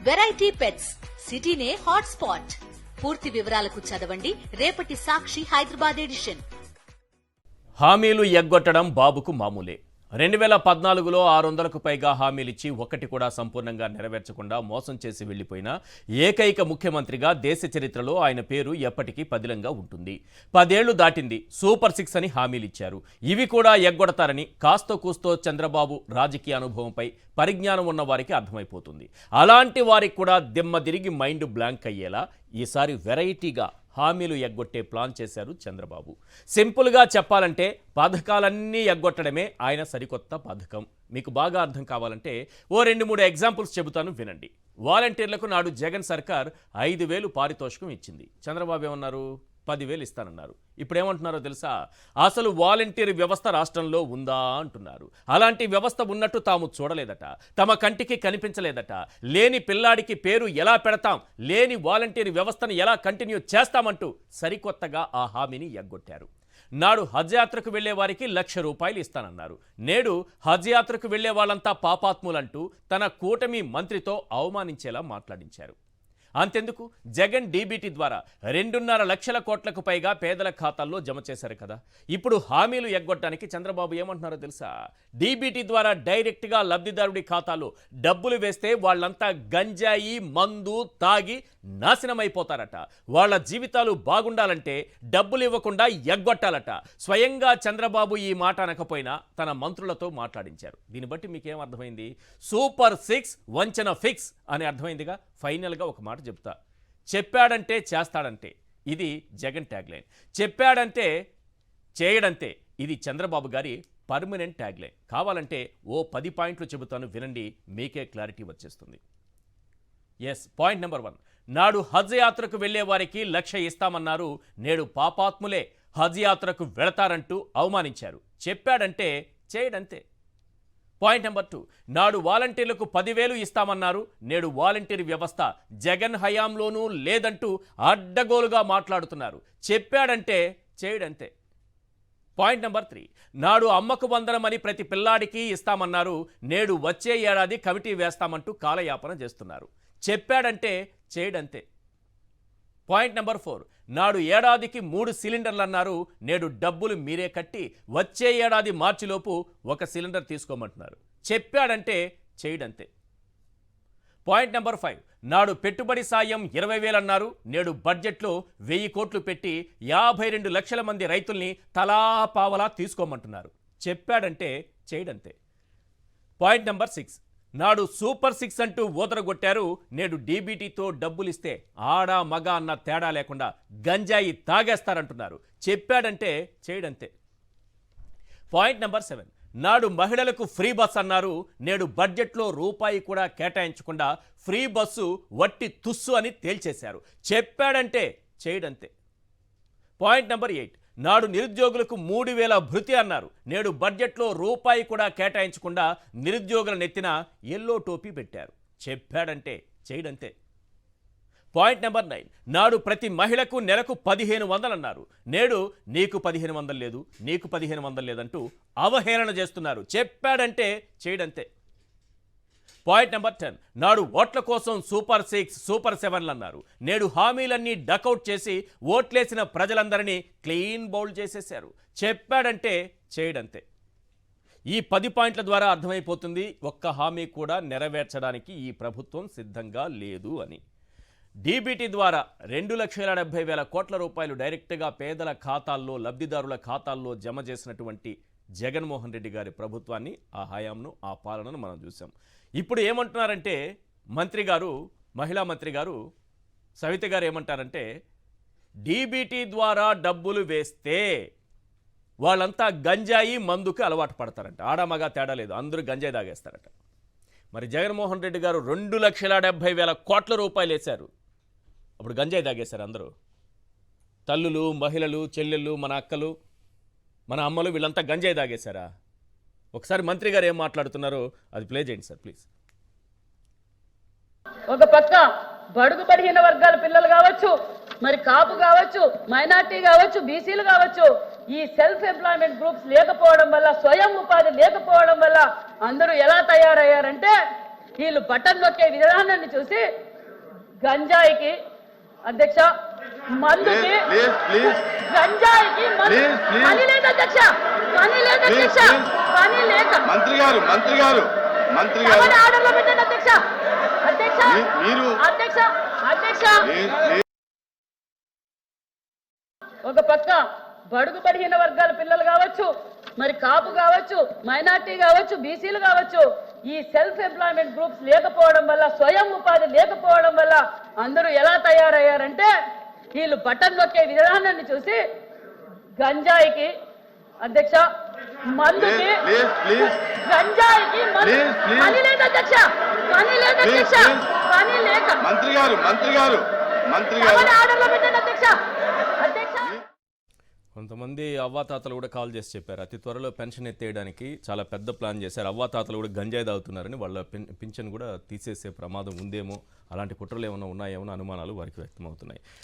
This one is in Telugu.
వెరైటీ పెట్స్ సిటీనే హాట్ స్పాట్. పూర్తి వివరాలకు చదవండి రేపటి సాక్షి హైదరాబాద్ ఎడిషన్. హామీలు ఎగ్గొట్టడం బాబుకు మామూలే. 2014లో 600కు పైగా హామీలిచ్చి ఒక్కటి కూడా సంపూర్ణంగా నెరవేర్చకుండా మోసం చేసి వెళ్లిపోయిన ఏకైక ముఖ్యమంత్రిగా దేశ చరిత్రలో ఆయన పేరు ఎప్పటికీ పదిలంగా ఉంటుంది. 10 ఏళ్లు దాటింది. సూపర్ 6 అని హామీలిచ్చారు. ఇవి కూడా ఎగ్గొడతారని కాస్తో కూస్తో చంద్రబాబు రాజకీయ అనుభవంపై పరిజ్ఞానం ఉన్న వారికి అర్థమైపోతుంది. అలాంటి వారికి కూడా దిమ్మ తిరిగి మైండ్ బ్లాంక్ అయ్యేలా ఈసారి వెరైటీగా హామీలు ఎగ్గొట్టే ప్లాన్ చేశారు చంద్రబాబు. సింపుల్గా చెప్పాలంటే పథకాలన్నీ ఎగ్గొట్టడమే ఆయన సరికొత్త పథకం. మీకు బాగా అర్థం కావాలంటే ఓ 2-3 ఎగ్జాంపుల్స్ చెబుతాను, వినండి. వాలంటీర్లకు నాడు జగన్ సర్కార్ 5,000 పారితోషికం ఇచ్చింది. చంద్రబాబు ఏమన్నారు? 10,000 ఇస్తానన్నారు. ఇప్పుడు ఏమంటున్నారో తెలుసా? అసలు వాలంటీర్ వ్యవస్థ రాష్ట్రంలో ఉందా అంటున్నారు. అలాంటి వ్యవస్థ ఉన్నట్టు తాము చూడలేదట, తమ కంటికి కనిపించలేదట. లేని పిల్లాడికి పేరు ఎలా పెడతాం, లేని వాలంటీర్ వ్యవస్థను ఎలా కంటిన్యూ చేస్తామంటూ సరికొత్తగా ఆ హామీని ఎగ్గొట్టారు. నాడు హజ్ యాత్రకు వెళ్లే వారికి ₹1,00,000 ఇస్తానన్నారు. నేడు హజ్ యాత్రకు వెళ్లే వాళ్ళంతా పాపాత్ములంటూ తన కూటమి మంత్రితో అవమానించేలా మాట్లాడించారు. అంతెందుకు, జగన్ డీబీటీ ద్వారా 2.5 లక్షల కోట్లకు పైగా పేదల ఖాతాల్లో జమ చేశారు కదా. ఇప్పుడు హామీలు ఎగ్గొట్టడానికి చంద్రబాబు ఏమంటున్నారో తెలుసా? డీబీటీ ద్వారా డైరెక్ట్గా లబ్ధిదారుడి ఖాతాలో డబ్బులు వేస్తే వాళ్ళంతా గంజాయి మందు తాగి నాశనమైపోతారట. వాళ్ళ జీవితాలు బాగుండాలంటే డబ్బులు ఇవ్వకుండా ఎగ్గొట్టాలట. స్వయంగా చంద్రబాబు ఈ మాట అనకపోయినా తన మంత్రులతో మాట్లాడించారు. దీన్ని బట్టి మీకేం అర్థమైంది? సూపర్ 6 వంచన ఫిక్స్ అని అర్థమైందిగా. ఫైనల్గా ఒక మాట చెప్తా, చెప్పాడంటే చేస్తాడంటే ఇది జగన్ ట్యాగ్లైన్. చెప్పాడంటే చేయడంతే ఇది చంద్రబాబు గారి పర్మనెంట్ ట్యాగ్లైన్. కావాలంటే ఓ 10 పాయింట్లు చెబుతాను, వినండి, మీకే క్లారిటీ వచ్చేస్తుంది. ఎస్, పాయింట్ నెంబర్ 1, నాడు హజ్ యాత్రకు వెళ్లే వారికి 1,00,000 ఇస్తామన్నారు. నేడు పాపాత్ములే హజ్ యాత్రకు వెళతారంటూ అవమానించారు. చెప్పాడంటే చేయడంతే. పాయింట్ నెంబర్ 2, నాడు వాలంటీర్లకు 10,000 ఇస్తామన్నారు. నేడు వాలంటీర్ వ్యవస్థ జగన్ హయాంలోనూ లేదంటూ అడ్డగోలుగా మాట్లాడుతున్నారు. చెప్పాడంటే చేయడంతే. పాయింట్ నెంబర్ 3, నాడు అమ్మకు వందనమని ప్రతి పిల్లాడికి ఇస్తామన్నారు. నేడు వచ్చే ఏడాది కమిటీ వేస్తామంటూ కాలయాపన చేస్తున్నారు. చెప్పాడంటే చేయడంతే. పాయింట్ నెంబర్ 4, నాడు ఏడాదికి 3 సిలిండర్లు అన్నారు. నేడు డబ్బులు మీరే కట్టి వచ్చే ఏడాది మార్చిలోపు 1 సిలిండర్ తీసుకోమంటున్నారు. చెప్పాడంటే చేయడంతే. పాయింట్ నెంబర్ 5, నాడు పెట్టుబడి సాయం 20,000 అన్నారు. నేడు బడ్జెట్లో 1,000 కోట్లు పెట్టి 52 లక్షల మంది రైతుల్ని తలా పావలా తీసుకోమంటున్నారు. చెప్పాడంటే చేయడంతే. పాయింట్ నెంబర్ 6, నాడు సూపర్ 6 అంటూ ఊదరగొట్టారు. నేడు డీబీటీతో డబ్బులిస్తే ఆడా మగ అన్న తేడా లేకుండా గంజాయి తాగేస్తారంటున్నారు. చెప్పాడంటే చేయడంతే. పాయింట్ నెంబర్ 7, నాడు మహిళలకు ఫ్రీ బస్ అన్నారు. నేడు బడ్జెట్లో రూపాయి కూడా కేటాయించకుండా ఫ్రీ బస్సు వట్టి తుస్సు అని తేల్చేశారు. చెప్పాడంటే చేయడంతే. పాయింట్ నెంబర్ 8, నాడు నిరుద్యోగులకు 3,000 భృతి అన్నారు. నేడు బడ్జెట్లో రూపాయి కూడా కేటాయించకుండా నిరుద్యోగుల నెత్తిన ఎల్లో టోపీ పెట్టారు. చెప్పాడంటే చేయడంతే. పాయింట్ నెంబర్ 9, నాడు ప్రతి మహిళకు నెలకు 1,500 అన్నారు. నేడు నీకు 1,500 లేదు, నీకు 1,500 లేదంటూ అవహేళన చేస్తున్నారు. చెప్పాడంటే చేయడంతే. పాయింట్ నెంబర్ 10, నాడు ఓట్ల కోసం సూపర్ 6 సూపర్ 7లు అన్నారు. నేడు హామీలన్నీ డకౌట్ చేసి ఓట్లేసిన ప్రజలందరినీ క్లీన్ బౌల్ చేసేశారు. చెప్పాడంటే చేయడంతే. ఈ 10 పాయింట్ల ద్వారా అర్థమైపోతుంది ఒక్క హామీ కూడా నెరవేర్చడానికి ఈ ప్రభుత్వం సిద్ధంగా లేదు అని. డీబీటీ ద్వారా 2,70,000 కోట్ల రూపాయలు డైరెక్ట్గా పేదల ఖాతాల్లో లబ్ధిదారుల ఖాతాల్లో జమ చేసినటువంటి జగన్మోహన్ రెడ్డి గారి ప్రభుత్వాన్ని, ఆ హయాంను, ఆ పాలనను మనం చూసాం. ఇప్పుడు ఏమంటున్నారంటే మంత్రి గారు, మహిళా మంత్రి గారు సవిత గారు ఏమంటారంటే డీబీటీ ద్వారా డబ్బులు వేస్తే వాళ్ళంతా గంజాయి మందుకు అలవాటు పడతారంట. ఆడమగా తేడా లేదు, అందరూ గంజాయి తాగేస్తారట. మరి జగన్మోహన్ రెడ్డి గారు 2,70,000 కోట్ల రూపాయలు వేశారు. అప్పుడు గంజాయి తాగేశారు అందరూ. తల్లులు, మహిళలు, చెల్లెళ్ళు, మన అక్కలు, మన అమ్మలు వీళ్ళంతా గంజాయి తాగేశారా? ఒకసారి మంత్రి గారు ఏం మాట్లాడుతున్నారో అది ప్లే చేయండి సార్ ప్లీజ్. ఒక పక్క బడుగు బలహీన వర్గాల పిల్లలు కావచ్చు, మరి కాపు కావచ్చు, మైనార్టీ కావచ్చు, బీసీలు కావచ్చు, ఈ సెల్ఫ్ ఎంప్లాయ్మెంట్ గ్రూప్స్ లేకపోవడం వల్ల, స్వయం ఉపాధి లేకపోవడం వల్ల అందరూ ఎలా తయారయ్యారంటే వీళ్ళు బటన్ నొక్కే విధానాన్ని చూసి గంజాయికి అధ్యక్ష మందుకి గంజాయికి పని లేదు అధ్యక్ష, పని లేదు అధ్యక్ష, పని లేక మంత్రి గారు ఆర్డర్లో పెట్టండి అధ్యక్ష. అధ్యక్ష మీరు అధ్యక్ష అధ్యక్ష ఒక పక్క బడుగు బలహీన వర్గాల పిల్లలు కావచ్చు, మరి కాపు కావచ్చు, మైనార్టీ కావచ్చు, బీసీలు కావచ్చు, ఈ సెల్ఫ్ ఎంప్లాయ్మెంట్ గ్రూప్స్ లేకపోవడం వల్ల, స్వయం ఉపాధి లేకపోవడం వల్ల అందరూ ఎలా తయారయ్యారంటే వీళ్ళు బటన్ నొక్కే విధానాన్ని చూసి గంజాయికి అధ్యక్ష మందుకి గంజాయికి పని లేదు అధ్యక్ష, పని లేదు అధ్యక్ష, పని లేక మంత్రి గారు ఆర్డర్లో పెట్టండి అధ్యక్ష. అధ్యక్ష కొంతమంది అవ్వాతాతలు కూడా కాల్ చేసి చెప్పారు అతి త్వరలో పెన్షన్ ఎత్తేయడానికి చాలా పెద్ద ప్లాన్ చేశారు, అవ్వాతాతలు కూడా గంజాయి తాగుతున్నారని, వాళ్ళ పింఛన్ కూడా తీసేసే ప్రమాదం ఉందేమో, అలాంటి కుట్రలు ఏమైనా ఉన్నాయేమో అనుమానాలు వారికి వ్యక్తమవుతున్నాయి.